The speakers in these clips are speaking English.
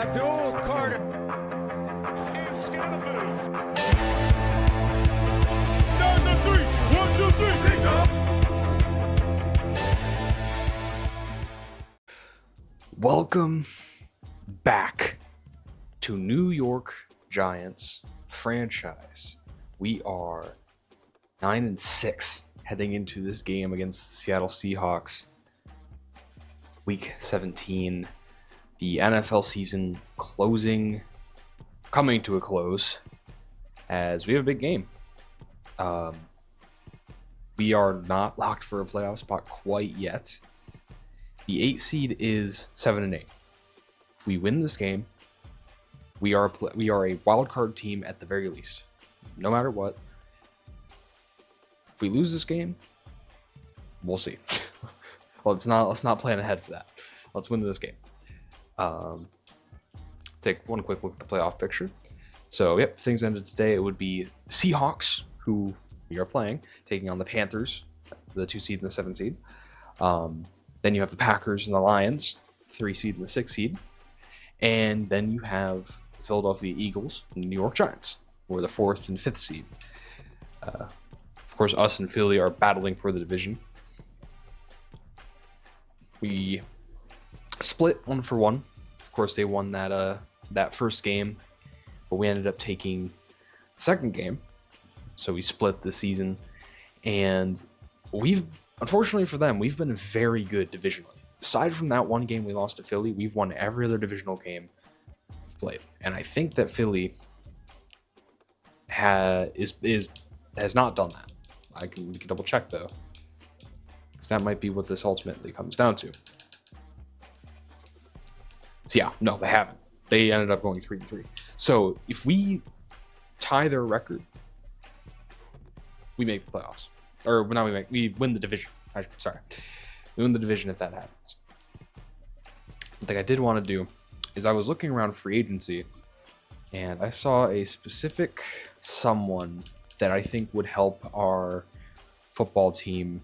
Abdul Carter. Can't scan the move. Down the three. 1, 2, 3. Big up. Welcome back to New York Giants franchise. We are 9-6 heading into this game against the Seattle Seahawks. Week 17. The NFL season coming to a close as we have a big game. We are not locked for a playoff spot quite yet. The 8 seed is 7-8. If we win this game, we are a wild card team at the very least. No matter what. If we lose this game, we'll see. Well, let's not plan ahead for that. Let's win this game. Take one quick look at the playoff picture. So, yep, things ended today. It would be Seahawks, who we are playing, taking on the Panthers, the 2 seed and the 7 seed. Then you have the Packers and the Lions, 3 seed and the 6 seed. And then you have the Philadelphia Eagles and the New York Giants, who are the 4th and 5th seed. Of course, us and Philly are battling for the division. We split 1-1. Of course, they won that first game, but we ended up taking the second game. So we split the season, and unfortunately for them, we've been very good divisionally. Aside from that one game we lost to Philly, we've won every other divisional game we've played. And I think that Philly has not done that. We can double check though, because that might be what this ultimately comes down to. So yeah, no, they haven't. They ended up going 3-3. So if we tie their record, we make the playoffs. Or we win the division. We win the division if that happens. One thing I did want to do is I was looking around free agency, and I saw a specific someone that I think would help our football team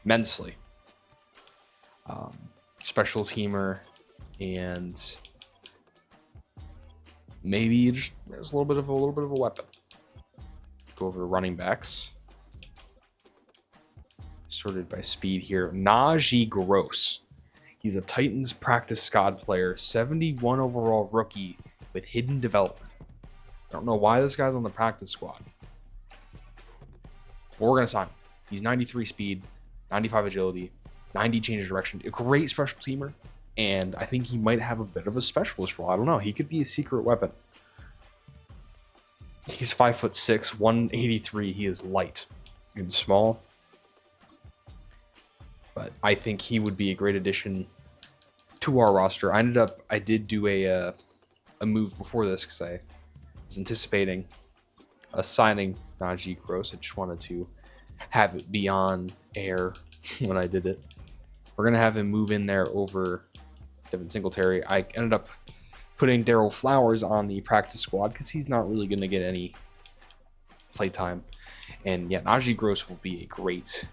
immensely. Special teamer, and maybe just as a little bit of a weapon. Go over to running backs. Sorted by speed here. NYG Gross. He's a Titans practice squad player, 71 overall rookie with hidden development. I don't know why this guy's on the practice squad, but we're gonna sign him. He's 93 speed, 95 agility, 90 change of direction. A great special teamer, and I think he might have a bit of a specialist role. I don't know. He could be a secret weapon. He's 5'6", 183. He is light and small, but I think he would be a great addition to our roster. I did do a move before this because I was anticipating signing NYG Gross. I just wanted to have it be on air when I did it. We're going to have him move in there over Devin Singletary. I ended up putting Darryl Flowers on the practice squad because he's not really going to get any play time. And yeah, NYG Gross will be a great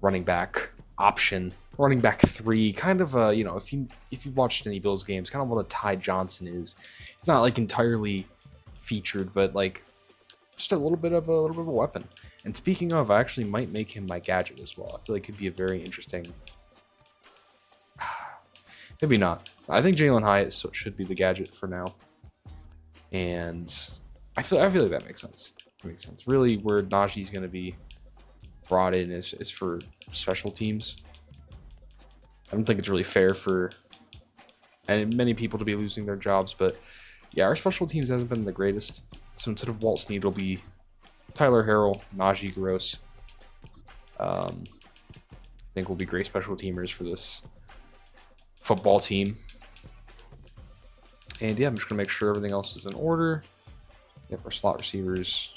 running back option. Running back 3, kind of if you've watched any Bills games, kind of what a Ty Johnson is. He's not like entirely featured, but like just a little bit of a weapon. And speaking of, I actually might make him my gadget as well. I feel like he'd be a very interesting. Maybe not. I think Jalen Hyatt should be the gadget for now, and I feel like that makes sense. It makes sense. Really, where Najee's going to be brought in is for special teams. I don't think it's really fair for many people to be losing their jobs, but yeah, our special teams hasn't been the greatest. So instead of Walt Snead, it'll be Tyler Harrell, NYG Gross. I think we'll be great special teamers for this football team. And yeah, I'm just going to make sure everything else is in order. Yep, our slot receivers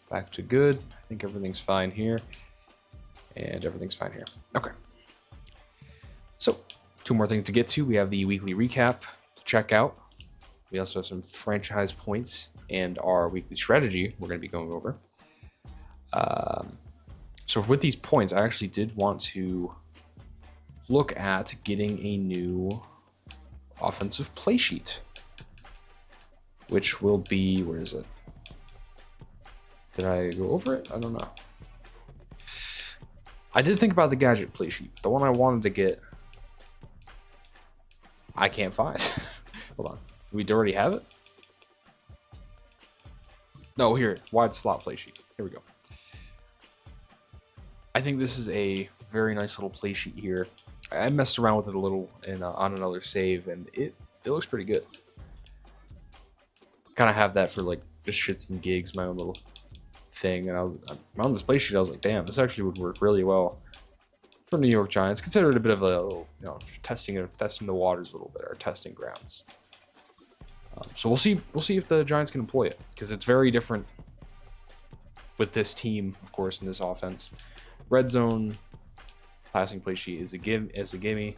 back to good. I think everything's fine here. And everything's fine here. Okay. So, 2 more things to get to. We have the weekly recap to check out. We also have some franchise points and our weekly strategy we're going to be going over. So with these points, I actually did want to look at getting a new offensive play sheet, which will be, where is it? Did I go over it? I don't know. I did think about the gadget play sheet. The one I wanted to get, I can't find. Hold on. We already have it? No, here. Wide slot play sheet. Here we go. I think this is a very nice little play sheet here. I messed around with it a little on another save, and it looks pretty good. Kind of have that for like just shits and gigs, my own little thing. And I was on this play sheet. I was like, damn, this actually would work really well for New York Giants. Consider it a bit of a little, testing the waters a little bit, or testing grounds. So we'll see if the Giants can employ it, because it's very different with this team, of course, in this offense. Red zone passing play sheet is a gimme,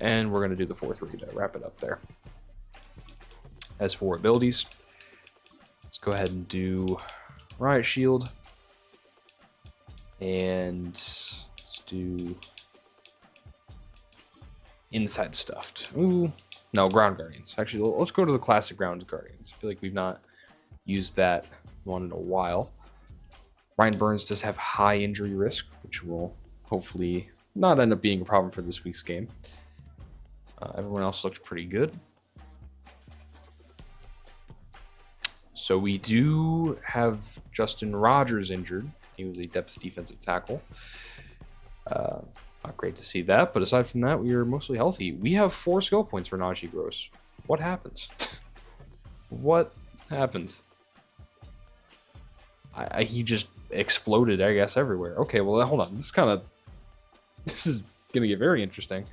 and we're gonna do the 4-3 to wrap it up there. As for abilities, let's go ahead and do Riot Shield, and let's do Inside Stuffed. Ooh, no, Ground Guardians. Actually, let's go to the classic Ground Guardians. I feel like we've not used that one in a while. Ryan Burns does have high injury risk, which will hopefully not end up being a problem for this week's game. Everyone else looked pretty good. So we do have Justin Rogers injured. He was a depth defensive tackle. Not great to see that, but aside from that, we are mostly healthy. We have 4 skill points for Najee Gross. What happens? What happened? He just exploded, I guess, everywhere. Okay, well, hold on. This is gonna get very interesting,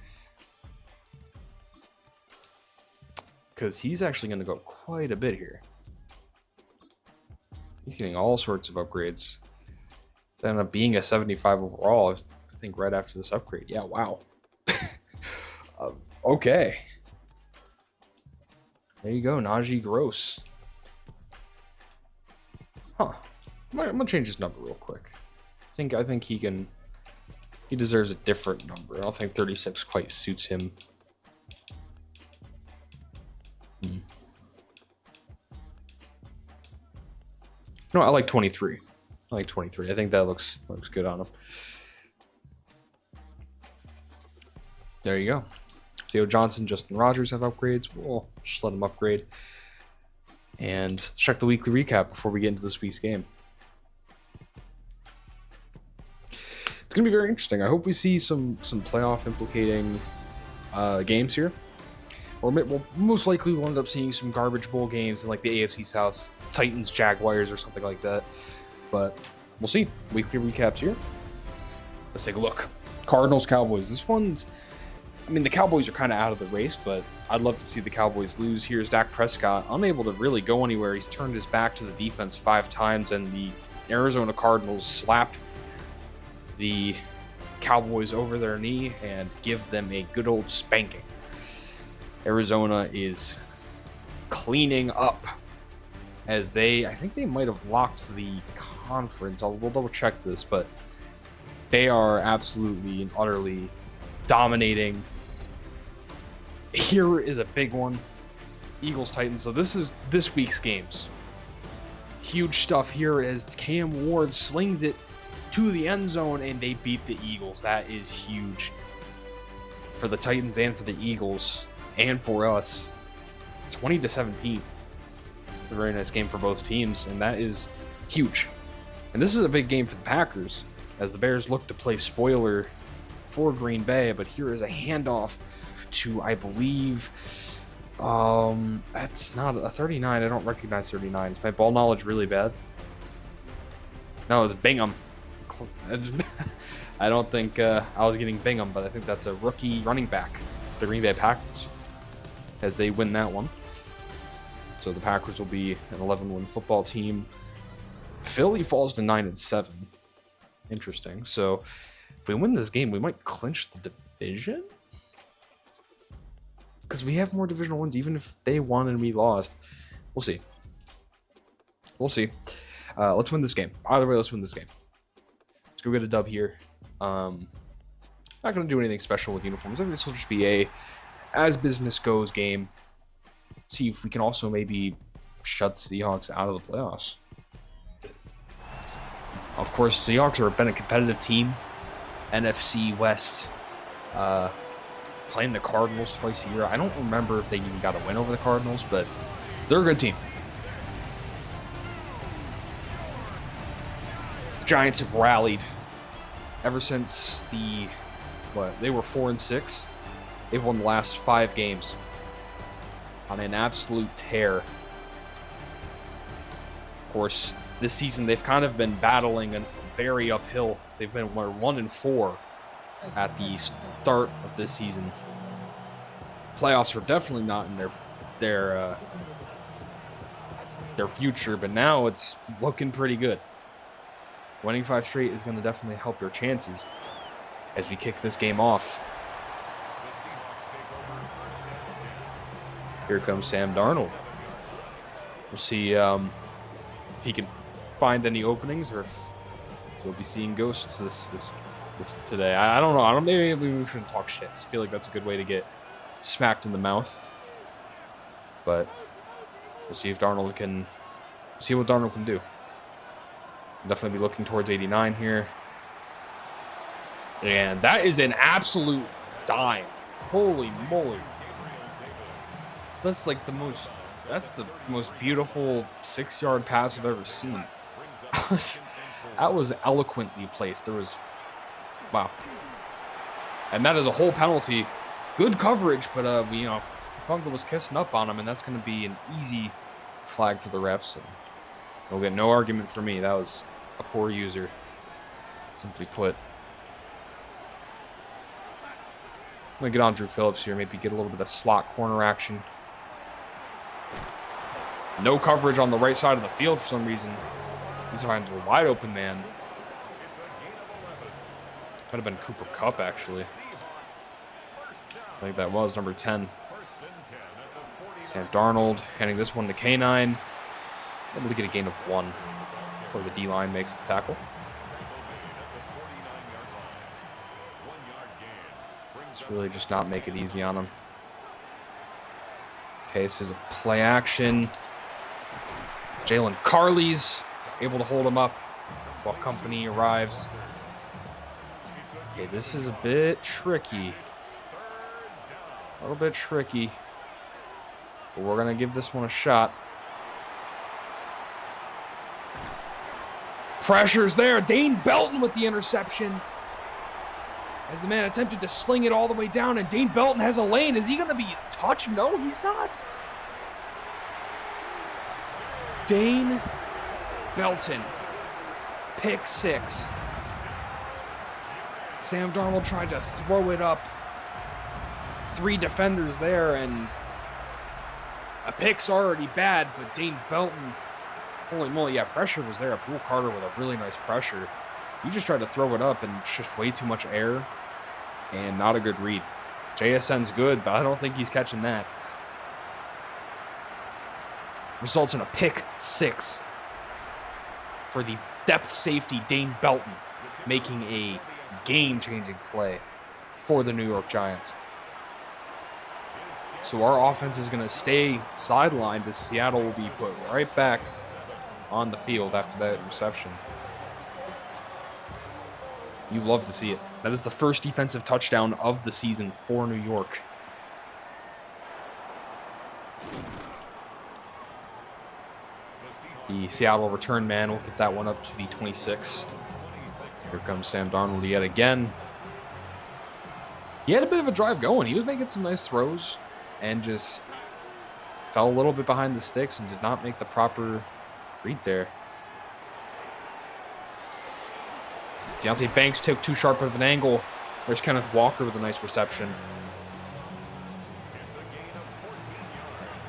because he's actually gonna go quite a bit here. He's getting all sorts of upgrades. It's ended up being a 75 overall, I think, right after this upgrade. Yeah, wow. Okay. There you go, Najee Gross. Huh. I'm gonna change his number real quick. I think he deserves a different number. I don't think 36 quite suits him. No, I like 23. I like 23. I think that looks good on him. There you go. Theo Johnson, Justin Rogers have upgrades. We'll just let them upgrade. And let's check the weekly recap before we get into this week's game. It's going to be very interesting. I hope we see some playoff implicating games here. Or we'll most likely we'll end up seeing some garbage bowl games in like the AFC South, Titans, Jaguars, or something like that. But we'll see. Weekly recaps here. Let's take a look. Cardinals, Cowboys. This one's, I mean, the Cowboys are kind of out of the race, but I'd love to see the Cowboys lose. Here's Dak Prescott, unable to really go anywhere. He's turned his back to the defense 5 times, and the Arizona Cardinals slap the Cowboys over their knee and give them a good old spanking. Arizona is cleaning up, as I think they might have locked the conference. We'll double check this, but they are absolutely and utterly dominating. Here is a big one. Eagles, Titans. So this is this week's games. Huge stuff here as Cam Ward slings it to the end zone and they beat the Eagles. That is huge for the Titans and for the Eagles and for us. 20-17. It's a very nice game for both teams, and that is huge. And this is a big game for the Packers as the Bears look to play spoiler for Green Bay, but here is a handoff to, I believe, that's not a 39. I don't recognize 39. Is my ball knowledge really bad? No, it's Bingham. I don't think I was getting Bingham, but I think that's a rookie running back for the Green Bay Packers as they win that one. So the Packers will be an 11-win football team. Philly falls to 9-7. Interesting. So if we win this game, we might clinch the division, because we have more divisional wins, even if they won and we lost. We'll see. We'll see. Let's win this game. Either way, let's win this game. Let's go get a dub here. Not going to do anything special with uniforms. I think this will just be as business goes game. See if we can also maybe shut Seahawks out of the playoffs. Of course, Seahawks have been a competitive team. NFC West, playing the Cardinals twice a year. I don't remember if they even got a win over the Cardinals, but they're a good team. The Giants have rallied ever since they were 4-6. They've won the last 5 games on an absolute tear. Of course, this season they've kind of been battling a very uphill. They've been 1-4 at the start of this season. Playoffs are definitely not in their future, but now it's looking pretty good. Winning 5 straight is going to definitely help their chances as we kick this game off. Here comes Sam Darnold. We'll see if he can find any openings, or if we'll be seeing ghosts this today. I don't know. Maybe we shouldn't talk shit. I feel like that's a good way to get smacked in the mouth. But we'll see if Darnold can see what Darnold can do. Definitely be looking towards 89 here. And that is an absolute dime. Holy moly. That's like the most beautiful 6-yard pass I've ever seen. That was eloquently placed. Wow. And that is a whole penalty. Good coverage, but Funga was kissing up on him, and that's going to be an easy flag for the refs. And we'll get no argument for me. That was a poor user, simply put. I'm going to get on Drew Phillips here, maybe get a little bit of slot corner action. No coverage on the right side of the field for some reason. He's behind a wide open man. Might have been Cooper Kupp, actually. I think that was number 10. Sam Darnold handing this one to K9. Able to get a gain of 1 before the D-line makes the tackle. Let's really just not make it easy on him. Okay, this is a play action. Jalen Carley's able to hold him up while company arrives. Okay, this is a bit tricky. A little bit tricky. But we're going to give this one a shot. Pressure's there. Dane Belton with the interception. As the man attempted to sling it all the way down, and Dane Belton has a lane. Is he going to be touched? No, he's not. Dane Belton. Pick 6. Sam Darnold tried to throw it up. 3 defenders there, and a pick's already bad, but Dane Belton, holy moly, yeah, pressure was there. Abdul Carter with a really nice pressure. He just tried to throw it up, and it's just way too much air, and not a good read. JSN's good, but I don't think he's catching that. Results in a pick 6 for the depth safety Dane Belton, making a game-changing play for the New York Giants. So our offense is going to stay sidelined as Seattle will be put right back on the field after that reception. You love to see it. That is the first defensive touchdown of the season for New York. The Seattle return man will get that one up to the 26. Here comes Sam Darnold yet again. He had a bit of a drive going. He was making some nice throws and just fell a little bit behind the sticks and did not make the proper read there. Deontay Banks took too sharp of an angle. There's Kenneth Walker with a nice reception.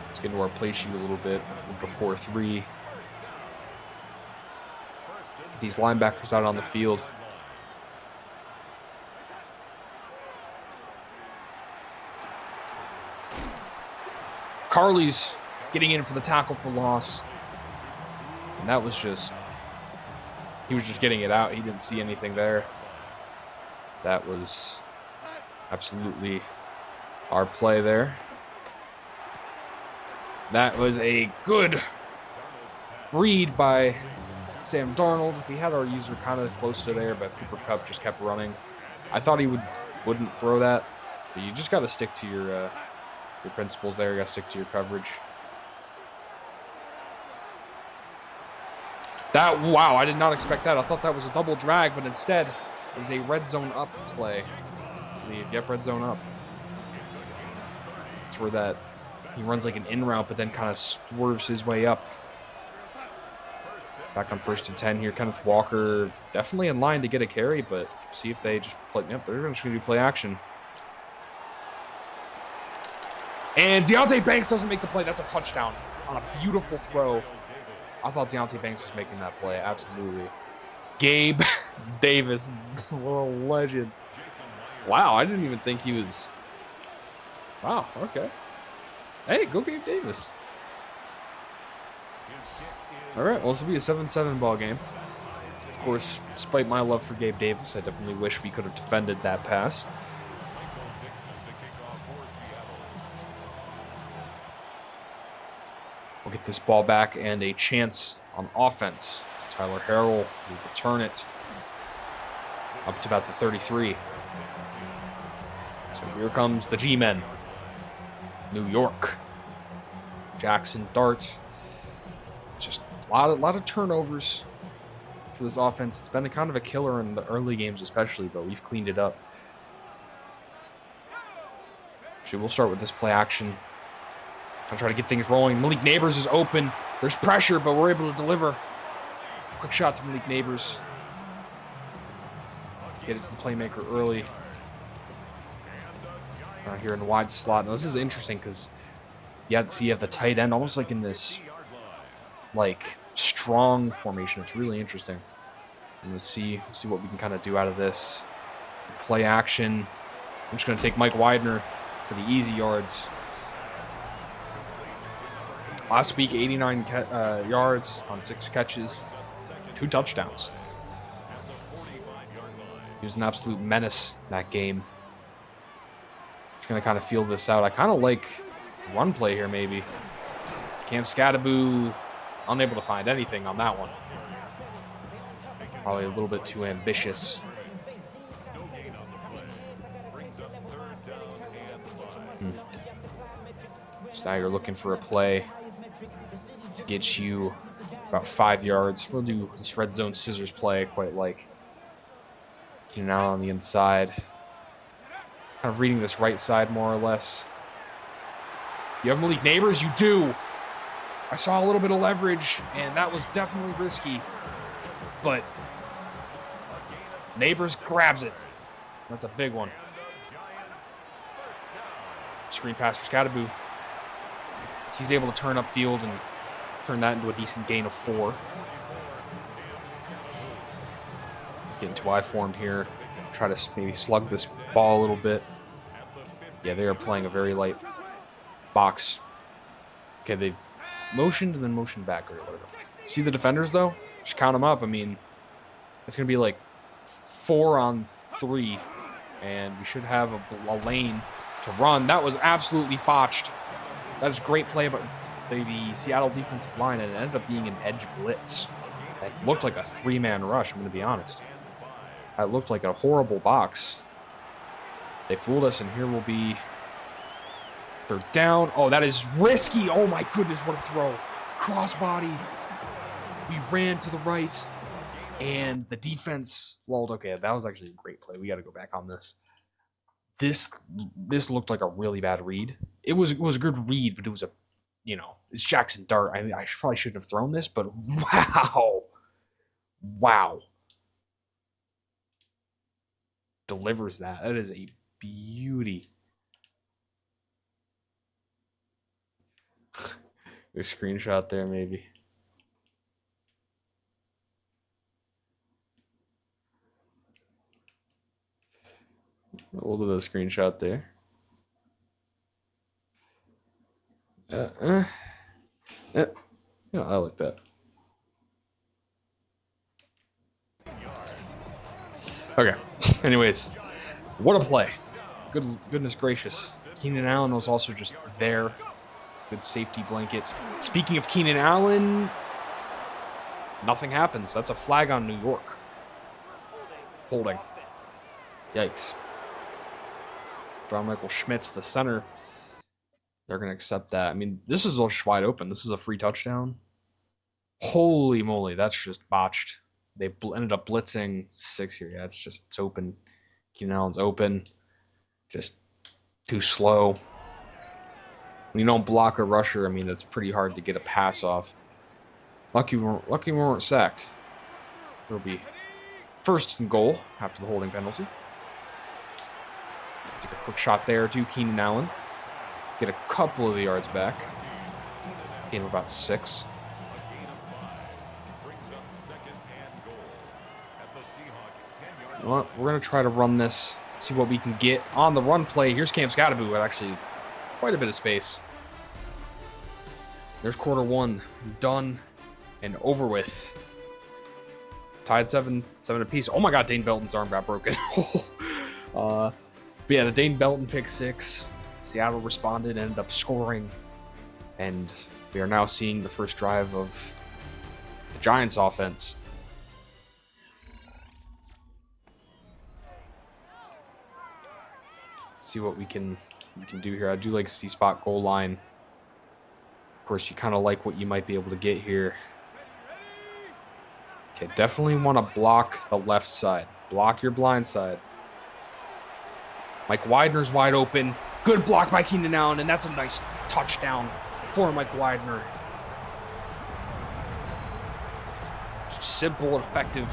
Let's get into our play sheet a little bit before 3. Get these linebackers out on the field. Carley's getting in for the tackle for loss. And that was just... he was just getting it out. He didn't see anything there. That was absolutely Our play there. That was a good read by Sam Darnold. We had our user kind of close to there, but Cooper Kupp just kept running. I thought he wouldn't throw that, but you just got to stick to your principles there. You got to stick to your coverage. Wow, I did not expect that. I thought that was a double drag, but instead it was a red zone up play. I believe. Yep, red zone up. It's where he runs like an in route, but then kind of swerves his way up. Back on 1st and 10 here. Kenneth Walker definitely in line to get a carry, but see if they just play. Yep, they're just going to do play action. And Deontay Banks doesn't make the play. That's a touchdown on a beautiful throw. I thought Deontay Banks was making that play. Absolutely. Gabe Davis. What a legend. Wow, I didn't even think he was... Wow, okay. Hey, go Gabe Davis. All right, well, this will be a 7-7 ball game. Of course, despite my love for Gabe Davis, I definitely wish we could have defended that pass. We'll get this ball back and a chance on offense. So Tyler Harrell will return it up to about the 33. So here comes the G-Men. New York. Jackson Dart. Just a lot of turnovers for this offense. It's been a kind of a killer in the early games especially, but we've cleaned it up. Actually, we'll start with this play action. I'll try to get things rolling. Malik Neighbors is open. There's pressure, but we're able to deliver. Quick shot to Malik Neighbors. Get it to the playmaker early. Here in the wide slot. Now, this is interesting because you have the tight end almost like in this strong formation. It's really interesting. So let's see what we can kind of do out of this. Play action. I'm just going to take Mike Widener for the easy yards. Last week, 89 yards on 6 catches, 2 touchdowns. He was an absolute menace that game. Just going to kind of feel this out. I kind of like run play here, maybe. It's Cam Scattaboo. Unable to find anything on that one. Probably a little bit too ambitious. So now you're looking for a play to get you about 5 yards. We'll do this red zone scissors play, quite like. Getting out on the inside. Kind of reading this right side more or less. You have Malik Neighbors? You do. I saw a little bit of leverage, and that was definitely risky. But Neighbors grabs it. That's a big one. Screen pass for Scattaboo. He's able to turn upfield and turn that into a decent gain of 4. Get into I form here. Try to maybe slug this ball a little bit. Yeah, they are playing a very light box. Okay, they motioned and then motioned back or whatever. See the defenders, though? Just count them up. I mean, it's going to be like 4 on 3. And we should have a lane to run. That was absolutely botched. That is great play by the Seattle defensive line, and it ended up being an edge blitz. That looked like a 3-man rush, I'm going to be honest. That looked like a horrible box. They fooled us, and here will be 3rd down. Oh, that is risky. Oh, my goodness, what a throw. Crossbody. We ran to the right, and the defense lulled. Okay, that was actually a great play. We got to go back on this. This looked like a really bad read. It was a good read, but it was it's Jackson Dart. I mean, I probably shouldn't have thrown this, but wow. Delivers that. That is a beauty. A screenshot there, maybe. We'll do the screenshot there. I like that. Okay. Anyways, what a play. Goodness gracious. Keenan Allen was also just there. Good safety blanket. Speaking of Keenan Allen, nothing happens. That's a flag on New York. Holding. Yikes. John Michael Schmitz, the center. They're going to accept that. I mean, this is all wide open. This is a free touchdown. Holy moly, that's just botched. They ended up blitzing 6 here. Yeah, it's open. Keenan Allen's open. Just too slow. When you don't block a rusher, I mean, it's pretty hard to get a pass off. Lucky we weren't sacked. It'll be first and goal after the holding penalty. Take a quick shot there to Keenan Allen. Get a couple of the yards back. Gain of about 6. You know what? We're going to try to run this, see what we can get on the run play. Here's Cam Scottaboo with actually quite a bit of space. There's quarter 1 done and over with. Tied 7 apiece. Oh my God, Dane Belton's arm got broken. But yeah, the Dane Belton pick 6. Seattle responded, ended up scoring, and we are now seeing the first drive of the Giants offense. See what we can do here. I do like to see spot goal line. Of course, you kind of like what you might be able to get here. Okay, definitely want to block the left side. Block your blind side. Mike Widener's wide open. Good block by Keenan Allen, and that's a nice touchdown for Mike Widener. Just simple, effective,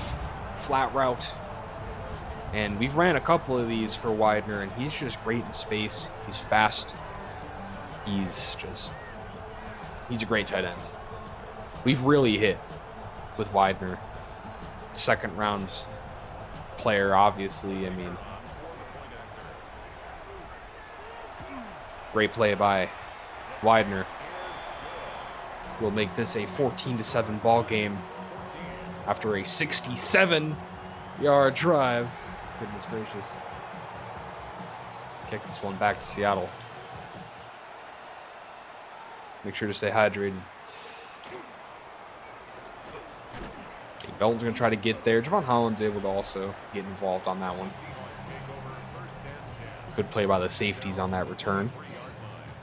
flat route. And we've ran a couple of these for Widener, and he's just great in space. He's fast. He's a great tight end. We've really hit with Widener. Second round player, obviously. I mean, great play by Widener. We'll make this a 14-7 ball game after a 67-yard drive. Goodness gracious. Kick this one back to Seattle. Make sure to stay hydrated. Okay, Belton's going to try to get there. Javon Holland's able to also get involved on that one. Good play by the safeties on that return.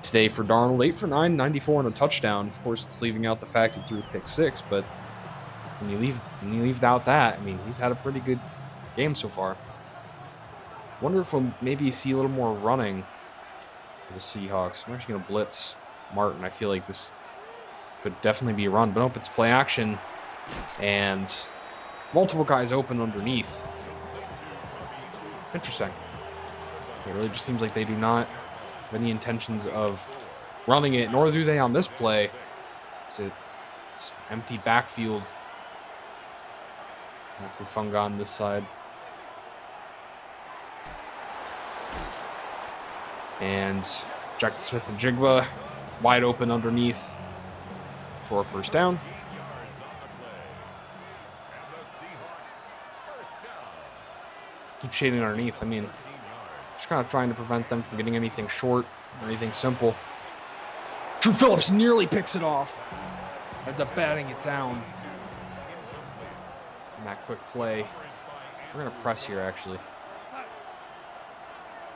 Stay for Darnold, 8 for 9, 94 and a touchdown. Of course, it's leaving out the fact he threw a pick 6, but when you leave out that, I mean, he's had a pretty good game so far. Wonder if we'll maybe see a little more running for the Seahawks. I'm actually going to blitz Martin. I feel like this could definitely be a run, but nope, it's play action. And multiple guys open underneath. Interesting. It really just seems like they do not have any intentions of running it, nor do they on this play. It's an empty backfield. For Funga on this side. And Jackson Smith and Jigba wide open underneath for a first down. Keep shading underneath. I mean, just kind of trying to prevent them from getting anything short or anything simple. Drew Phillips nearly picks it off. Ends up batting it down. And that quick play. We're going to press here, actually.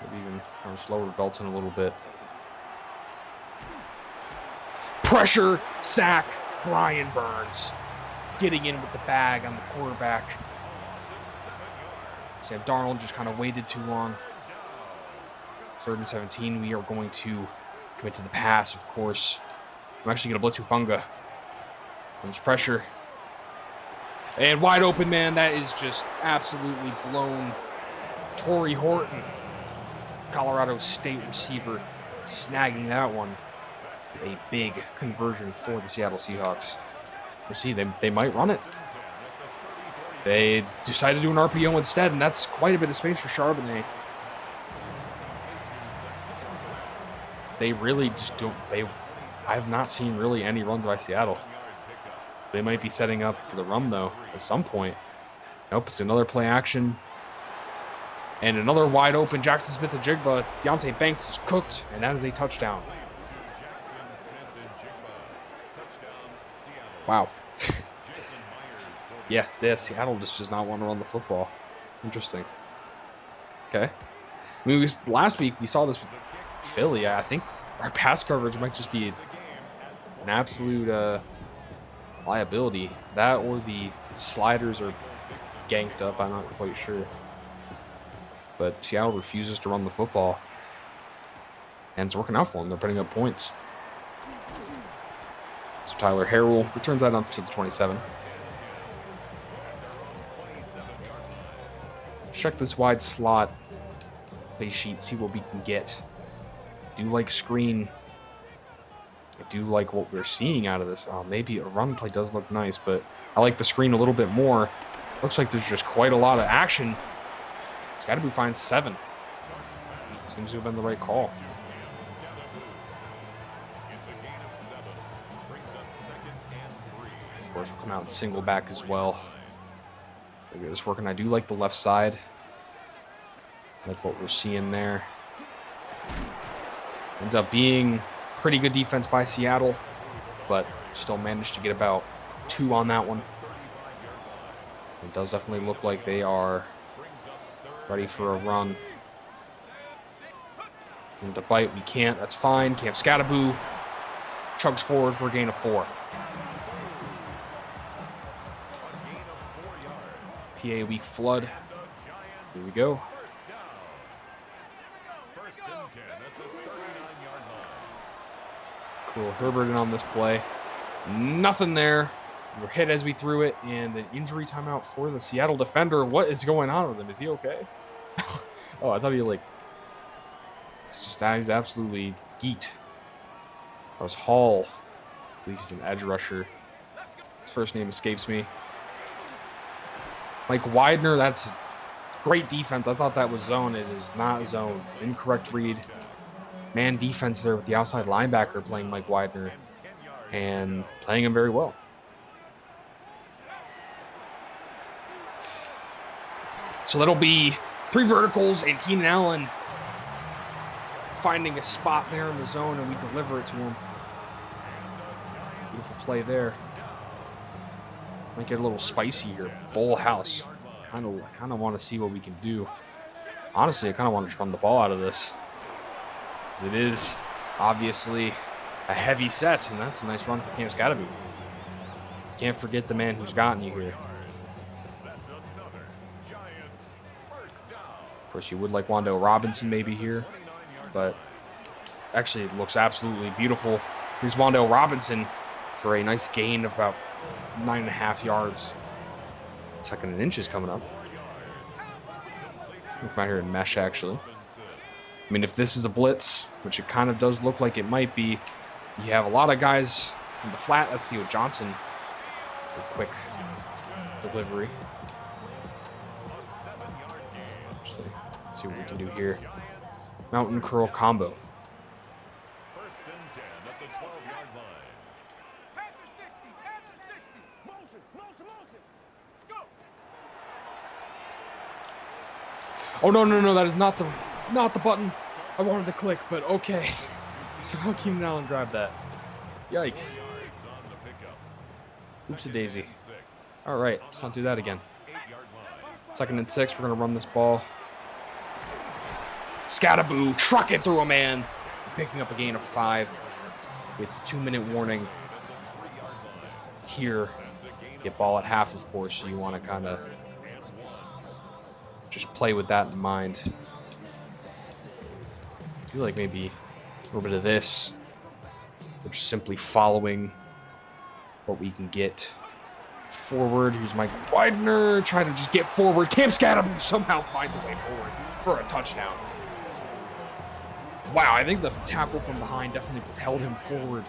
Maybe even kind of slower Belton a little bit. Pressure, sack, Brian Burns. Getting in with the bag on the quarterback. Sam Darnold just kind of waited too long. 3rd and 17, we are going to commit to the pass, of course. I'm actually going to blitz Hufanga. Comes pressure. And wide open, man. That is just absolutely blown. Torrey Horton, Colorado State receiver, snagging that one. A big conversion for the Seattle Seahawks. We'll see. They might run it. They decided to do an RPO instead, and that's quite a bit of space for Charbonnet. They really just don't. I have not seen really any runs by Seattle. They might be setting up for the run, though, at some point. Nope, it's another play action. And another wide open Jackson Smith-Njigba. Deontay Banks is cooked, and that is a touchdown. Wow. Yes, Seattle just does not want to run the football. Interesting. Okay. I mean, last week we saw this with Philly. I think our pass coverage might just be an absolute liability. That or the sliders are ganked up. I'm not quite sure. But Seattle refuses to run the football. And it's working out for them. They're putting up points. So Tyler Harrell returns that up to the 27. Check this wide slot play sheet, see what we can get. I do like screen. I do like what we're seeing out of this. Oh, maybe a run play does look nice, but I like the screen a little bit more. Looks like there's just quite a lot of action. It's got to be fine 7. Seems to have been the right call. Of course, we'll come out and single back as well. Get this working. I do like the left side. Like what we're seeing there. Ends up being pretty good defense by Seattle, but still managed to get about 2 on that one. It does definitely look like they are ready for a run. And to bite, we can't. That's fine. Camp Scattaboo chugs forward for a gain of 4. PA weak flood. Here we go. Cool. Herbert in on this play. Nothing there. We were hit as we threw it, and an injury timeout for the Seattle defender. What is going on with him? Is he okay? Oh, I thought he he's absolutely geeked. That was Hall. I believe he's an edge rusher. His first name escapes me. Mike Widener, that's great defense. I thought that was zone. It is not zone. Incorrect read. Man defense there with the outside linebacker playing Mike Widener and playing him very well. So that'll be 3 verticals and Keenan Allen finding a spot there in the zone, and we deliver it to him. Beautiful play there. Might get a little spicy here. Full house. Kind of want to see what we can do. Honestly, I kind of want to just run the ball out of this, because it is obviously a heavy set, and that's a nice run for Camp Scattaboo. Can't forget the man who's gotten you here. Of course, you would like Wan'Dale Robinson maybe here, but actually it looks absolutely beautiful. Here's Wan'Dale Robinson for a nice gain of about 9.5 yards. 2nd and inches coming up. Look right here in mesh, actually. I mean, if this is a blitz, which it kind of does look like it might be, you have a lot of guys in the flat. That's Theo Johnson. A quick delivery. Actually, see what we can do here. Mountain curl combo. Oh, no, that is not the button I wanted to click, but okay. So Keenan Allen grabbed that. Yikes. Oopsie-daisy. All right, let's not do that again. 2nd and 6, we're going to run this ball. Scattaboo, truck it through a man. Picking up a gain of 5 with the 2-minute warning. Here, get ball at half, of course, so you want to kind of just play with that in mind. I feel like maybe a little bit of this. We're just simply following what we can get forward. Here's Mike Widener. Trying to just get forward. Camp Scattaboo somehow finds a way forward for a touchdown. Wow, I think the tackle from behind definitely propelled him forward.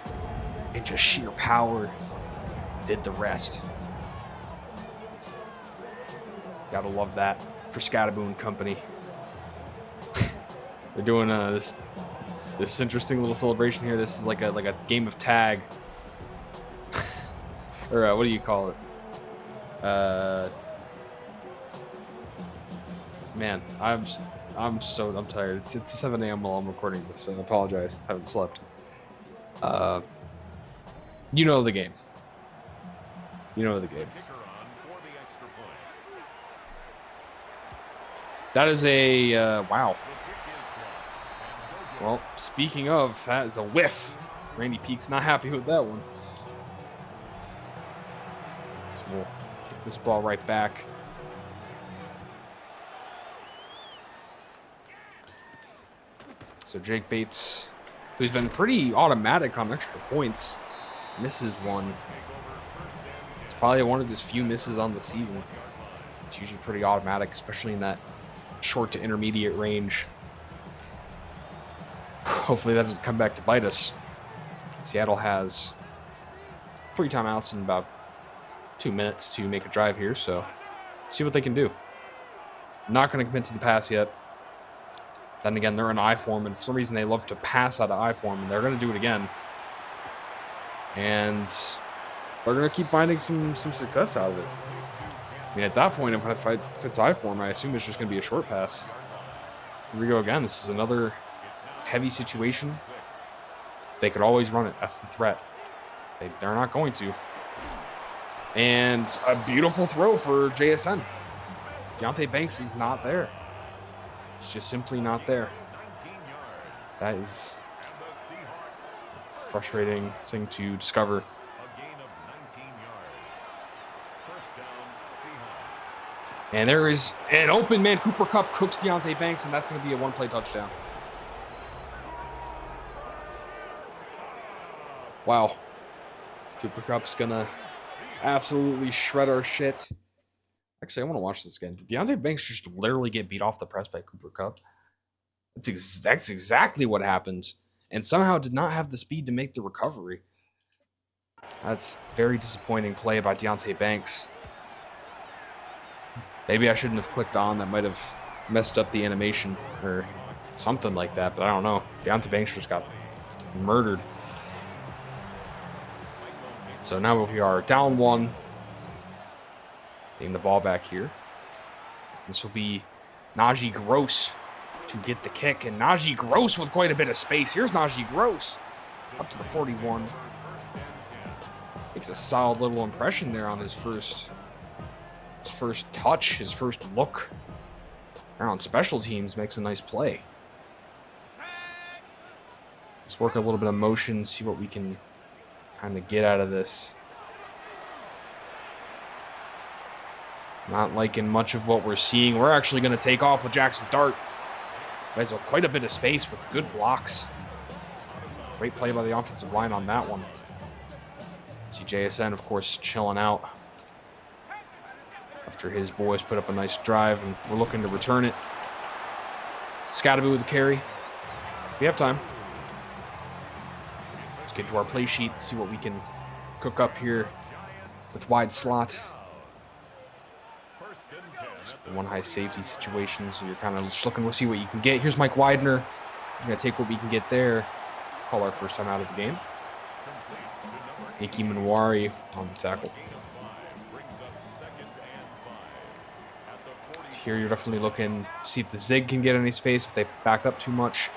And just sheer power did the rest. Gotta love that for Scattaboo and company. They're doing this interesting little celebration here. This is like a game of tag, or what do you call it? Man, I'm tired. It's 7 a.m. while I'm recording this, so I apologize. I haven't slept. You know the game. You know the game. That is a wow. Well, speaking of, that is a whiff. Randy Peake's not happy with that one. So we'll kick this ball right back. So Jake Bates, who's been pretty automatic on extra points, misses one. It's probably one of his few misses on the season. It's usually pretty automatic, especially in that short to intermediate range. Hopefully that doesn't come back to bite us. Seattle has 3 timeouts in about 2 minutes to make a drive here, so see what they can do. Not going to commit to the pass yet. Then again, they're in I form, and for some reason they love to pass out of I form, and they're going to do it again. And they're going to keep finding some success out of it. I mean, at that point, if it's I form, I assume it's just going to be a short pass. Here we go again. This is another heavy situation. They could always run it. That's the threat. They're not going to. And a beautiful throw for JSN. Deontay Banks is not there. He's just simply not there. That is a frustrating thing to discover. And there is an open man. Cooper Kupp cooks Deontay Banks, and that's going to be a one-play touchdown. Wow. Cooper Kupp's going to absolutely shred our shit. Actually, I want to watch this again. Did Deontay Banks just literally get beat off the press by Cooper Kupp? That's exactly what happened. And somehow did not have the speed to make the recovery. That's very disappointing play by Deontay Banks. Maybe I shouldn't have clicked on. That might have messed up the animation or something like that, but I don't know. Deontay Banks just got murdered. So now we are down 1. Getting the ball back here. This will be Najee Gross to get the kick. And Najee Gross with quite a bit of space. Here's Najee Gross up to the 41. Makes a solid little impression there on his first touch, his first look. And on special teams, makes a nice play. Let's work a little bit of motion, see what we can kind of get out of this. Not liking much of what we're seeing. We're actually going to take off with Jackson Dart. Has quite a bit of space with good blocks. Great play by the offensive line on that one. See JSN, of course, chilling out after his boys put up a nice drive, and we're looking to return it. Scatterby with the carry. We have time. Let's get to our play sheet, see what we can cook up here with wide slot. One high safety situation, so you're kind of just looking to see what you can get. Here's Mike Widener. We're going to take what we can get there. Call our first time out of the game. Ike Manwari on the tackle. Here you're definitely looking to see if the Zig can get any space, if they back up too much.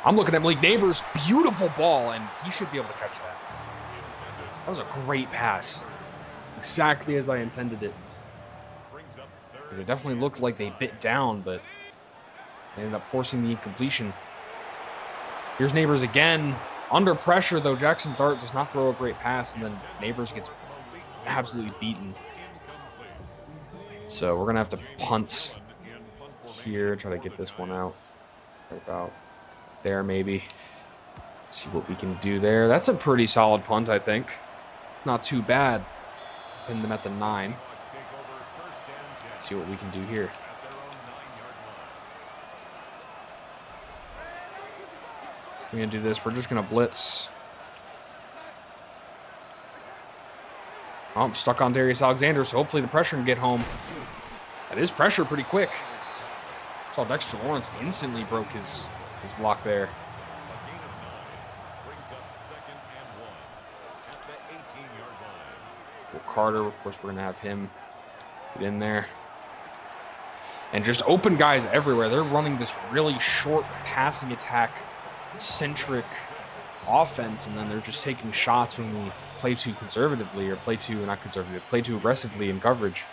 I'm looking at Malik Neighbors. Beautiful ball, and he should be able to catch that. That was a great pass. Exactly as I intended it. Because it definitely looked like they bit down, but they ended up forcing the incompletion. Here's Neighbors again. Under pressure, though, Jackson Dart does not throw a great pass, and then Neighbors gets absolutely beaten. So we're going to have to punt here, try to get this one out. Right about there, maybe. See what we can do there. That's a pretty solid punt, I think. Not too bad. Pin them at the 9. Let's see what we can do here. If we're going to do this, we're just going to blitz. Oh, I'm stuck on Darius Alexander, so hopefully the pressure can get home. That is pressure pretty quick. Saw Dexter Lawrence instantly broke his block there. Well, Carter, of course, we're going to have him get in there. And just open guys everywhere. They're running this really short passing attack centric offense, and then they're just taking shots when we play too conservatively or play too aggressively in coverage.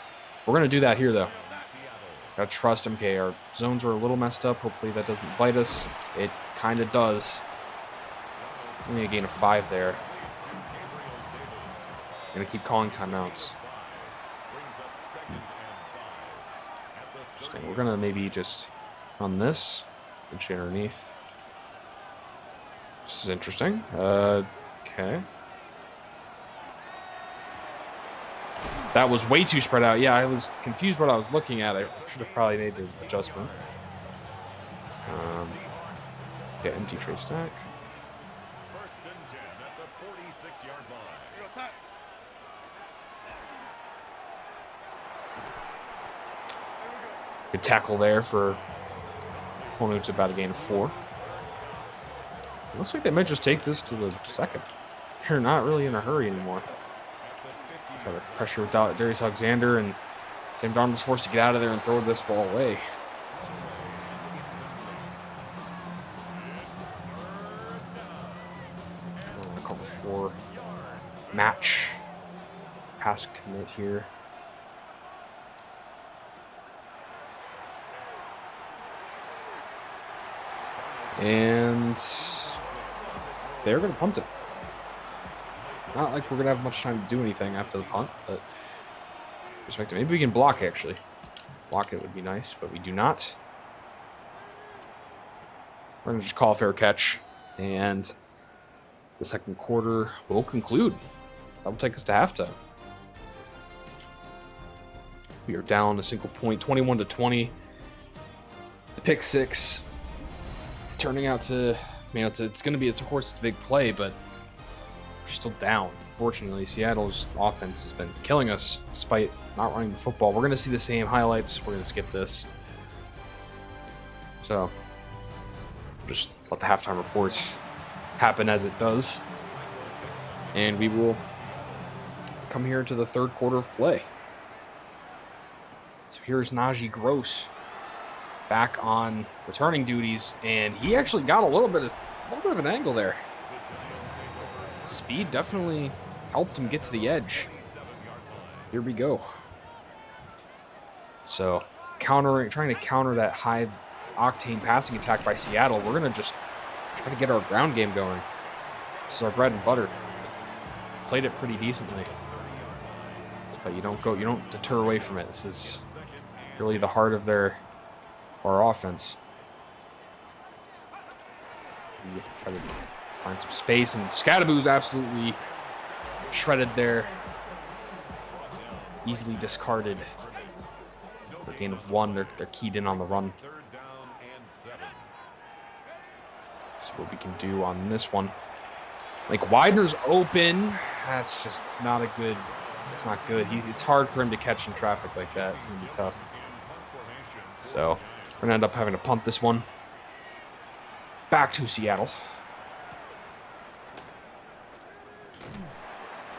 We're going to do that here, though. Gotta trust them. Okay, our zones are a little messed up. Hopefully that doesn't bite us. It kind of does. Only a gain of 5 there. Gonna keep calling timeouts. Interesting. We're gonna maybe just run this and shade underneath. This is interesting. Okay. That was way too spread out. Yeah, I was confused what I was looking at. I should have probably made the adjustment. Okay, empty tray stack. First and 10 at the 46-yard line. Good tackle there for only to about a gain of 4. It looks like they might just take this to the second. They're not really in a hurry anymore. Try to pressure with Darius Alexander, and Sam Darnold's forced to get out of there and throw this ball away. A cover 4 match pass commit here. And they're going to punt it. Not like we're going to have much time to do anything after the punt, but perspective. Maybe we can block, actually. Block it would be nice, but we do not. We're going to just call a fair catch, and the second quarter will conclude. That will take us to halftime. We are down a single point, 21-20. The pick 6 turning out to, it's going to be, of course, it's a big play, but we're still down. Unfortunately, Seattle's offense has been killing us despite not running the football. We're going to see the same highlights. We're going to skip this. So, just let the halftime reports happen as it does. And we will come here to the third quarter of play. So here's Najee Gross back on returning duties, and he actually got a little bit of an angle there. Speed definitely helped him get to the edge. Here we go. So, trying to counter that high octane passing attack by Seattle. We're gonna just try to get our ground game going. This is our bread and butter. We've played it pretty decently, but you don't deter away from it. This is really the heart of our offense. We try to find some space, and Scadaboo's absolutely shredded there. Easily discarded. For a gain of 1, they're keyed in on the run. See what we can do on this one. Like, Widener's open. That's just not a good. It's not good. It's hard for him to catch in traffic like that. It's gonna be tough. So we're gonna end up having to punt this one back to Seattle.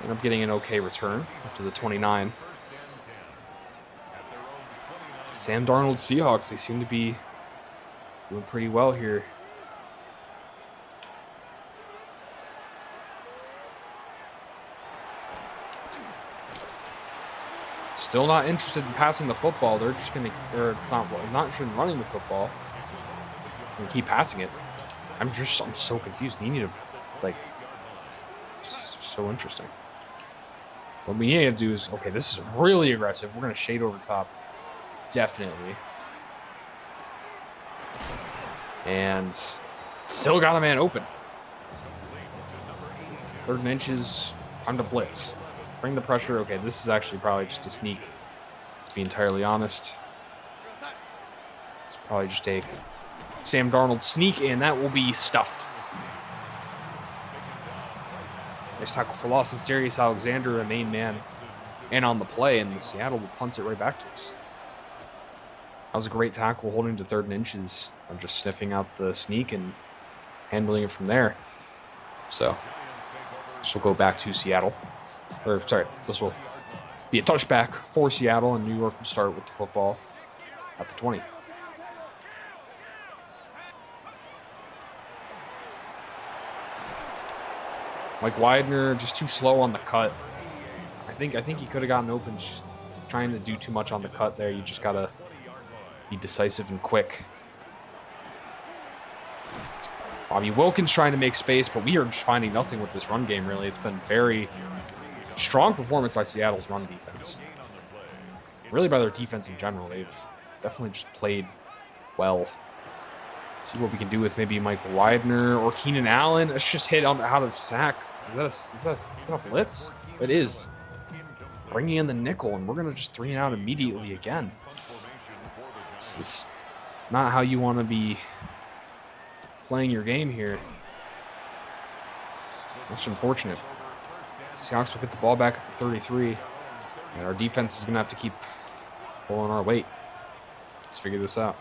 End up getting an okay return up to the 29. Sam Darnold Seahawks, they seem to be doing pretty well here. Still not interested in passing the football. They're not interested in running the football. And keep passing it. I'm so confused. You need to, like, so interesting. What we need to do is, okay, this is really aggressive. We're going to shade over top. Definitely. And still got a man open. 3rd and inches. Time to blitz. Bring the pressure. Okay, this is actually probably just a sneak. To be entirely honest. It's probably just a Sam Darnold sneak, and that will be stuffed. Nice tackle for loss. It's Darius Alexander, a main man, and on the play, and Seattle will punt it right back to us. That was a great tackle, holding to 3rd and inches. I'm just sniffing out the sneak and handling it from there. So this will go back to Seattle. This will be a touchback for Seattle, and New York will start with the football. at the 20. Mike Widener just too slow on the cut. I think he could have gotten open. Just trying to do too much on the cut there. You just gotta be decisive and quick. Bobby Wilkins trying to make space, but we are just finding nothing with this run game, really. It's been very strong performance by Seattle's run defense. Really by their defense in general. They've definitely just played well. See what we can do with maybe Mike Widener or Keenan Allen. It's just hit on out of sack. Is that a blitz? It is. Bringing in the nickel, and we're going to just 3 and out immediately again. This is not how you want to be playing your game here. That's unfortunate. Seahawks will get the ball back at the 33, and our defense is going to have to keep pulling our weight. Let's figure this out.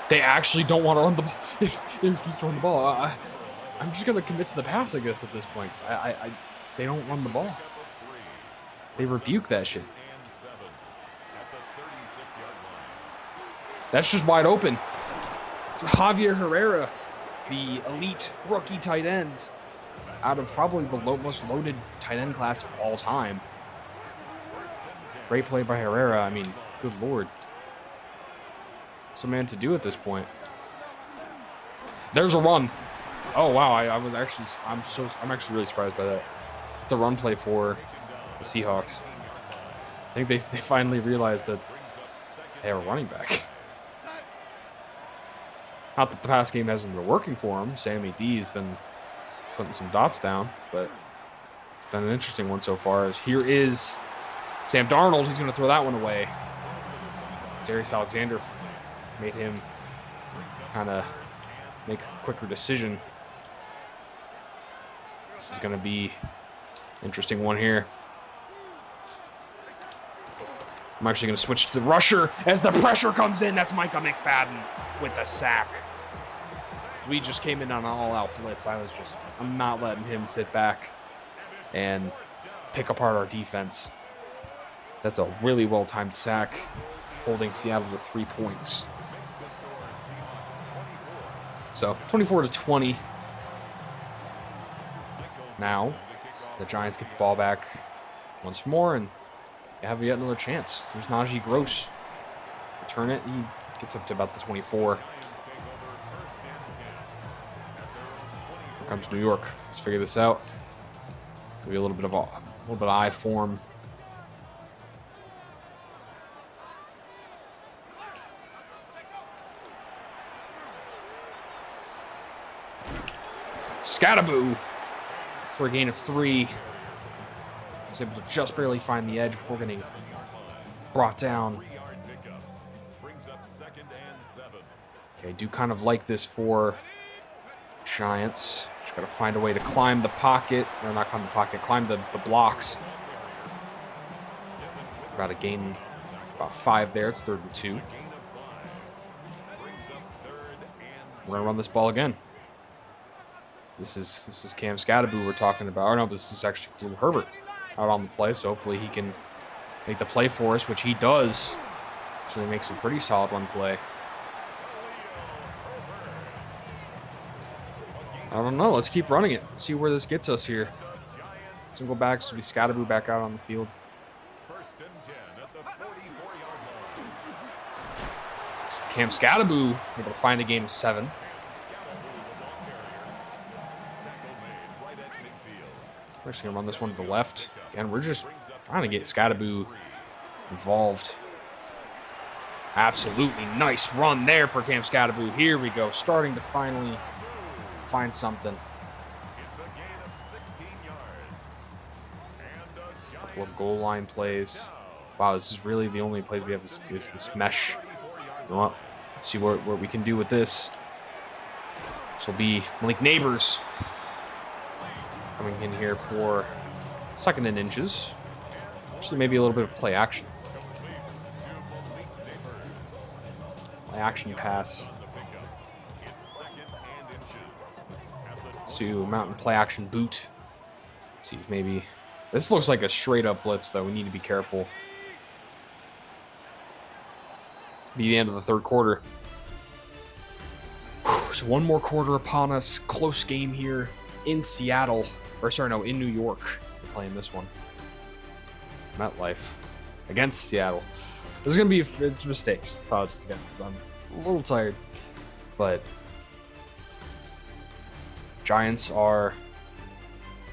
They actually don't want to run the ball. If he's throwing the ball, I'm just going to commit to the pass, I guess, at this point. They don't run the ball. They rebuke that shit. That's just wide open. It's Javier Herrera, the elite rookie tight end, out of probably the most loaded tight end class of all time. Great play by Herrera. I mean, good lord. What's a man to do at this point? There's a run. Oh wow, I'm actually really surprised by that. It's a run play for the Seahawks. I think they finally realized that they have a running back. Not that the pass game hasn't been working for him. Sammy D has been putting some dots down, but it's been an interesting one so far. As here is Sam Darnold. He's going to throw that one away. Darius Alexander made him kind of make a quicker decision. This is going to be an interesting one here. I'm actually going to switch to the rusher as the pressure comes in. That's Micah McFadden with the sack. We just came in on an all-out blitz. I'm not letting him sit back and pick apart our defense. That's a really well-timed sack, holding Seattle to 3 points. So 24-20. Now the Giants get the ball back once more and have yet another chance. Here's Najee Gross. Return it. He gets up to about the 24. Here comes New York. Let's figure this out. Maybe a little bit of eye form. Scattaboo for a gain of 3. Was able to just barely find the edge before getting brought down. Okay, I do kind of like this for Giants. Just got to find a way to climb the pocket. Or not climb the pocket, climb the blocks. About a gain of about 5 there. It's 3rd and 2. We're going to run this ball again. This is Cam Scattaboo we're talking about. Or no, this is actually Khalil Herbert out on the play, so hopefully he can make the play for us, which he does. So he makes a pretty solid run play. I don't know. Let's keep running it. See where this gets us here. Single back, so we Scattaboo back out on the field. Cam Scattaboo able to find a gain of 7. We're actually going to run this one to the left. Again, we're just trying to get Scattaboo involved. Absolutely nice run there for Cam Scattaboo. Here we go. Starting to finally find something. A couple of goal line plays. Wow, this is really the only plays we have is this mesh. You know what? Let's see what we can do with this. This will be Malik Neighbors coming in here for 2nd and inches. Actually, maybe a little bit of play action. Play action pass. Let's do mountain play action boot. Let's see if maybe This looks like a straight up blitz, though. We need to be careful. Be the end of the third quarter. Whew, so one more quarter upon us. Close game here in Seattle. Or sorry, no, in New York. We're playing this one. MetLife against Seattle. There's going to be it's mistakes. Apologies again. I'm a little tired. But Giants are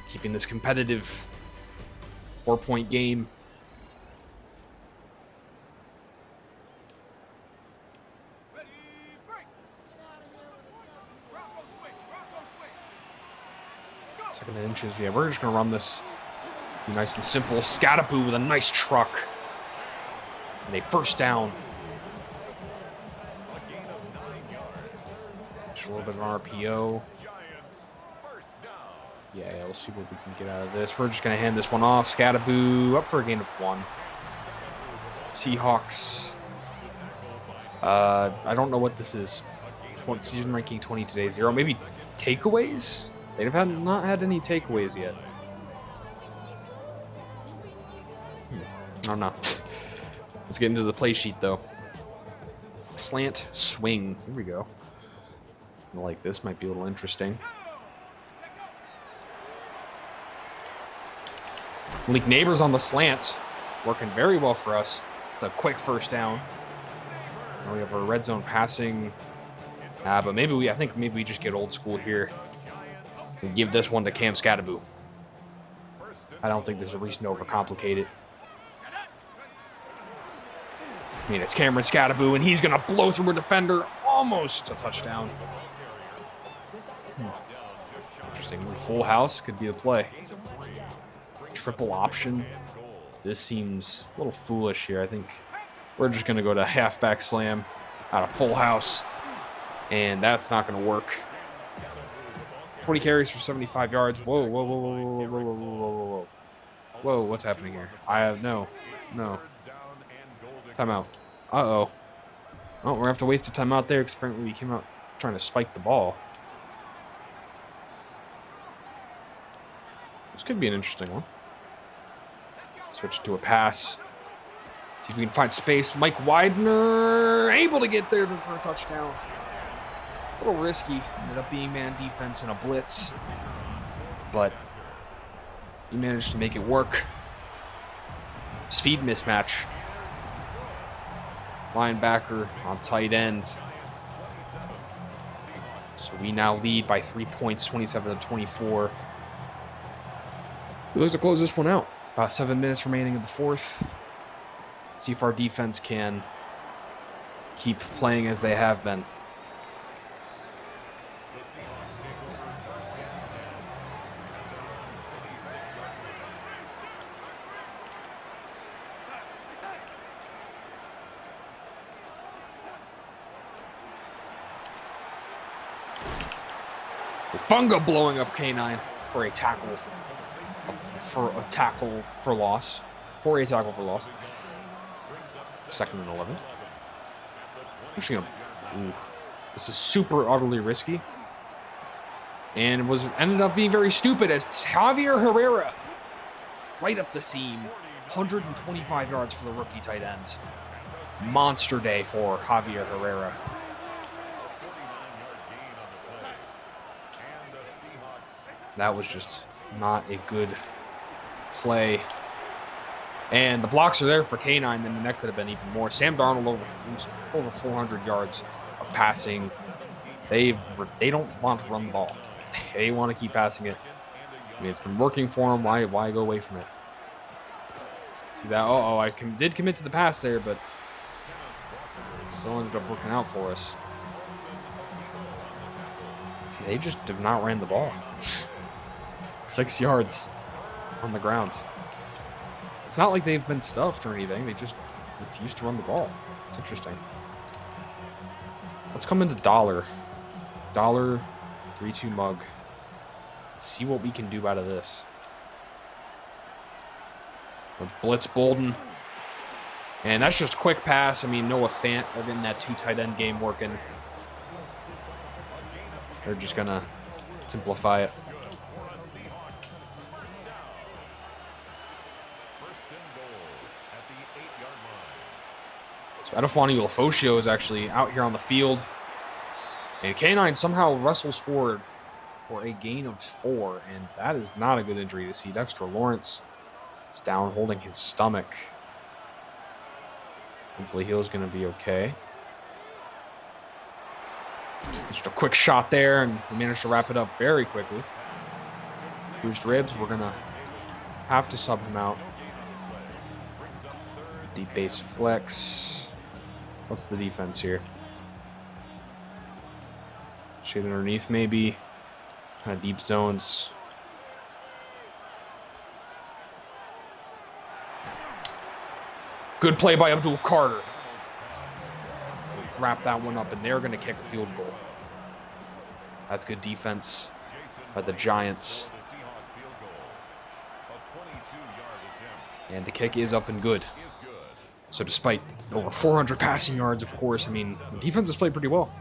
keeping this competitive 4-point game. Second and inches. Yeah, we're just going to run this. Be nice and simple. Scattaboo with a nice truck. And a first down. Just a little bit of an RPO. Yeah, we'll see what we can get out of this. We're just going to hand this one off. Scattaboo up for a gain of 1. Seahawks. I don't know what this is. Season ranking 22-0. Maybe takeaways? They've not had any takeaways yet. I don't know. Let's get into the play sheet, though. Slant swing. Here we go. I like this. Might be a little interesting. Malik Neighbors on the slant. Working very well for us. It's a quick first down. Now we have our red zone passing. But I think maybe we just get old school here and give this one to Cam Scattaboo. I don't think there's a reason to overcomplicate it. I mean, it's Cameron Scattaboo, and he's going to blow through a defender. Almost a touchdown. Interesting. Full house could be the play. Triple option. This seems a little foolish here. I think we're just going to go to halfback slam out of full house, and that's not going to work. 20 carries for 75 yards. Whoa, whoa, whoa, whoa, whoa, whoa, whoa, whoa, whoa. Whoa, what's happening here? I have no. Timeout. Uh-oh. Oh, we're going to have to waste a timeout there because apparently we came out trying to spike the ball. This could be an interesting one. Switch it to a pass. See if we can find space. Mike Widener able to get there for a touchdown. A little risky. Ended up being man defense in a blitz. But he managed to make it work. Speed mismatch. Linebacker on tight end. So we now lead by 3 points, 27-24. We look to close this one out. About 7 minutes remaining in the fourth. Let's see if our defense can keep playing as they have been. Funga blowing up K9 for a tackle. For a tackle for loss. For a tackle for loss. 2nd and 11. Actually, this is super utterly risky. And ended up being very stupid as Javier Herrera right up the seam. 125 yards for the rookie tight end. Monster day for Javier Herrera. That was just not a good play. And the blocks are there for K9, and that could have been even more. Sam Darnold over 400 yards of passing. They don't want to run the ball. They want to keep passing it. I mean, it's been working for them. Why go away from it? See that? I did commit to the pass there, but it still ended up working out for us. See, they just have not ran the ball. 6 yards on the ground. It's not like they've been stuffed or anything. They just refuse to run the ball. It's interesting. Let's come into Dollar. Dollar 3-2 mug. Let's see what we can do out of this. Blitz Bolden. And that's just a quick pass. I mean, Noah Fant are getting that 2 tight end game working. They're just going to simplify it. and goal at the 8-yard line. So Edefani Ulfoshio is actually out here on the field. And K9 somehow wrestles forward for a gain of 4. And that is not a good injury to see. Dexter Lawrence is down holding his stomach. Hopefully Hill's going to be okay. Just a quick shot there, and we managed to wrap it up very quickly. Bruised ribs, we're going to have to sub him out. Deep base flex. What's the defense here? Shade underneath maybe. Kind of deep zones. Good play by Abdul Carter. Wrap that one up, and they're going to kick a field goal. That's good defense by the Giants. And the kick is up and good. So despite over 400 passing yards, of course, I mean, the defense has played pretty well.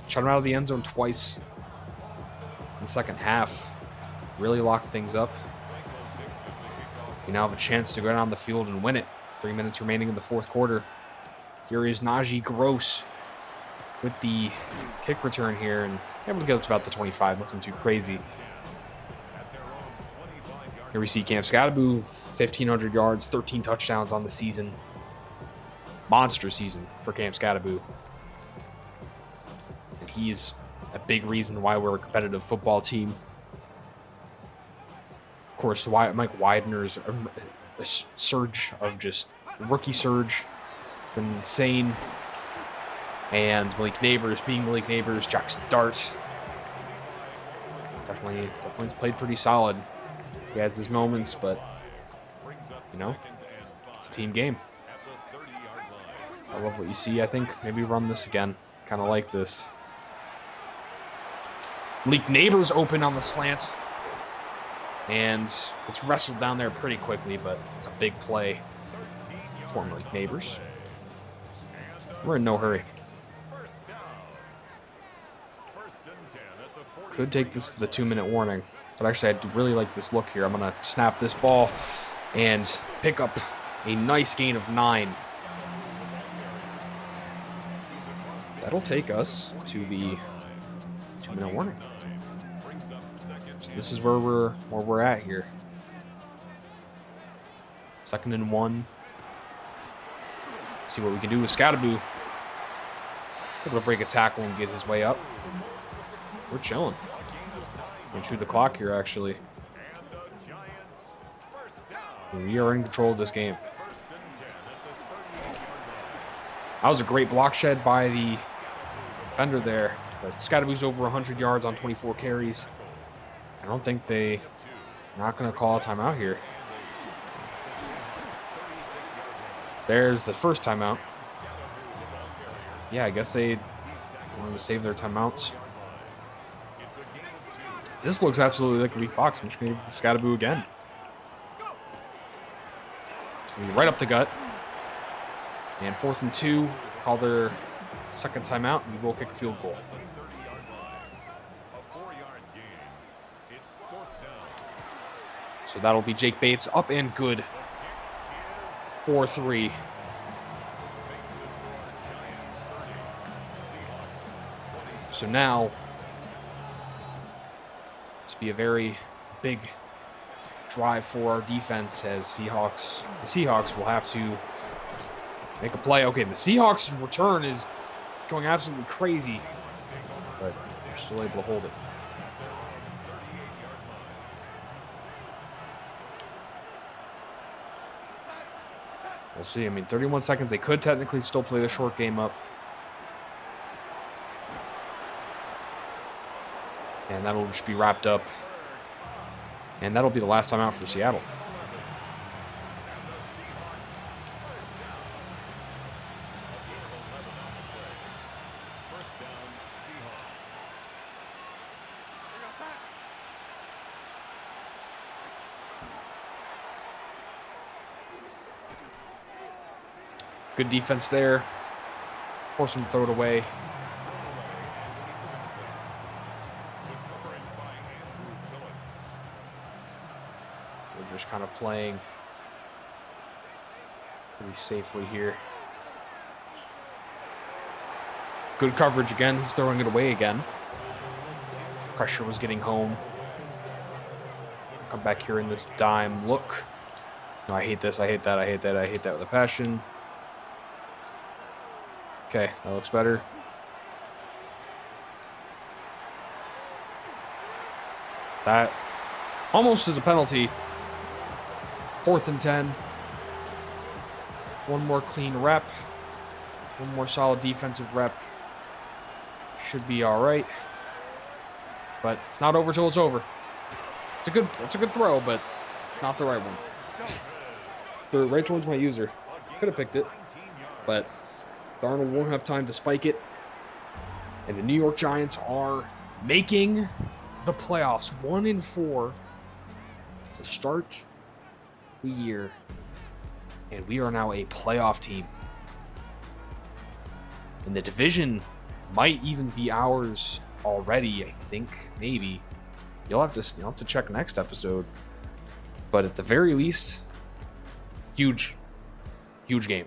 Shot him out of the end zone twice in the second half. Really locked things up. We now have a chance to go down the field and win it. 3 minutes remaining in the fourth quarter. Here is Najee Gross with the kick return here, and able to get up to about the 25, nothing too crazy. Here we see Cam Scadaboo, 1,500 yards, 13 touchdowns on the season. Monster season for Cam Scadaboo. And he's a big reason why we're a competitive football team. Of course, Mike Widener's a surge of just rookie surge. Been insane. And Malik Neighbors being Malik Neighbors, Jackson Dart. Definitely played pretty solid. He has his moments, but you know, it's a team game. I love what you see. I think maybe run this again. Kind of like this. Malik Neighbors open on the slant. And it's wrestled down there pretty quickly, but it's a big play for Malik Neighbors. We're in no hurry. Could take this to the 2-minute warning. But actually, I do really like this look here. I'm going to snap this ball and pick up a nice gain of 9. That'll take us to the 2-minute warning. So this is where we're at here. 2nd and 1. Let's see what we can do with Scadaboo. Able to break a tackle and get his way up. We're chilling. Going through the clock here, actually. We are in control of this game. That was a great block shed by the defender there. But Scadaboo's over 100 yards on 24 carries. I don't think they're not going to call a timeout here. There's the first timeout. Yeah, I guess they wanted to save their timeouts. This looks absolutely like a weak box. I'm just going to give it to Scadaboo again. Right up the gut. And 4th and 2. Call their second timeout, and we will kick a field goal. So that'll be Jake Bates up and good. 4-3. So now, this will be a very big drive for our defense as the Seahawks will have to make a play. Okay, the Seahawks' return is going absolutely crazy, but they're still able to hold it. We'll see. I mean, 31 seconds. They could technically still play the short game up. And that'll just be wrapped up. And that'll be the last time out for Seattle. Good defense there. Force him to throw it away. We're just kind of playing pretty safely here. Good coverage again. He's throwing it away again. Pressure was getting home. Come back here in this dime look. No, I hate this. I hate that. I hate that. I hate that with a passion. Okay, that looks better. That almost is a penalty. 4th and 10. One more clean rep. One more solid defensive rep. Should be all right. But it's not over till it's over. It's a good throw, but not the right one. Threw it right towards my user. Could have picked it, but Darnold won't have time to spike it. And the New York Giants are making the playoffs 1-4 to start the year. And we are now a playoff team. And the division might even be ours already, I think. Maybe. You'll have to check next episode. But at the very least, huge game.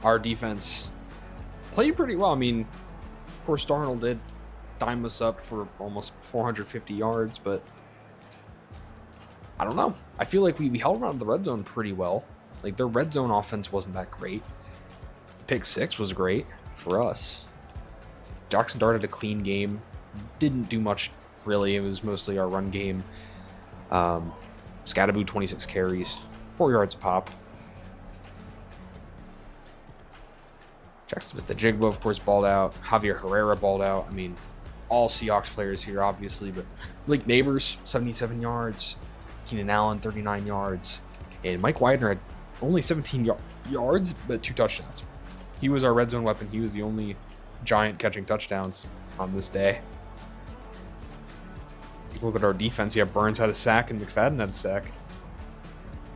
Our defense played pretty well. I mean, of course, Darnold did dime us up for almost 450 yards, but I don't know. I feel like we held around the red zone pretty well. Like, their red zone offense wasn't that great. Pick 6 was great for us. Jackson Dart had a clean game. Didn't do much, really. It was mostly our run game. Scattaboo, 26 carries. 4 yards a pop. Jackson with the Jigba, of course, balled out. Javier Herrera balled out. I mean, all Seahawks players here, obviously. But Blake Neighbors, 77 yards. Keenan Allen, 39 yards. And Mike Widener had only 17 yards, but 2 touchdowns. He was our red zone weapon. He was the only Giant catching touchdowns on this day. You look at our defense. Yeah, Burns had a sack and McFadden had a sack.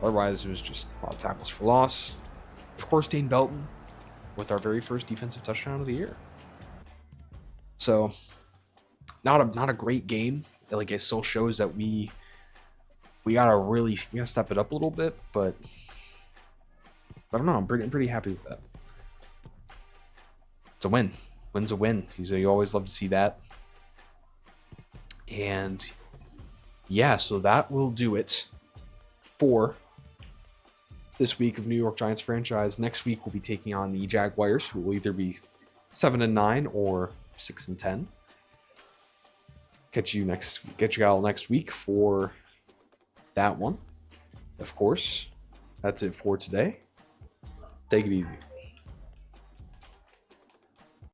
Otherwise, it was just a lot of tackles for loss. Of course, Dane Belton with our very first defensive touchdown of the year. So, not a great game. Like, it still shows that we gotta step it up a little bit, but I don't know. I'm pretty happy with that. It's a win. Win's a win. You always love to see that. And yeah, so that will do it for this week of New York Giants franchise. Next week we'll be taking on the Jaguars, who will either be 7-9 or 6-10. Get you all next week for that one. Of course, that's it for today. Take it easy.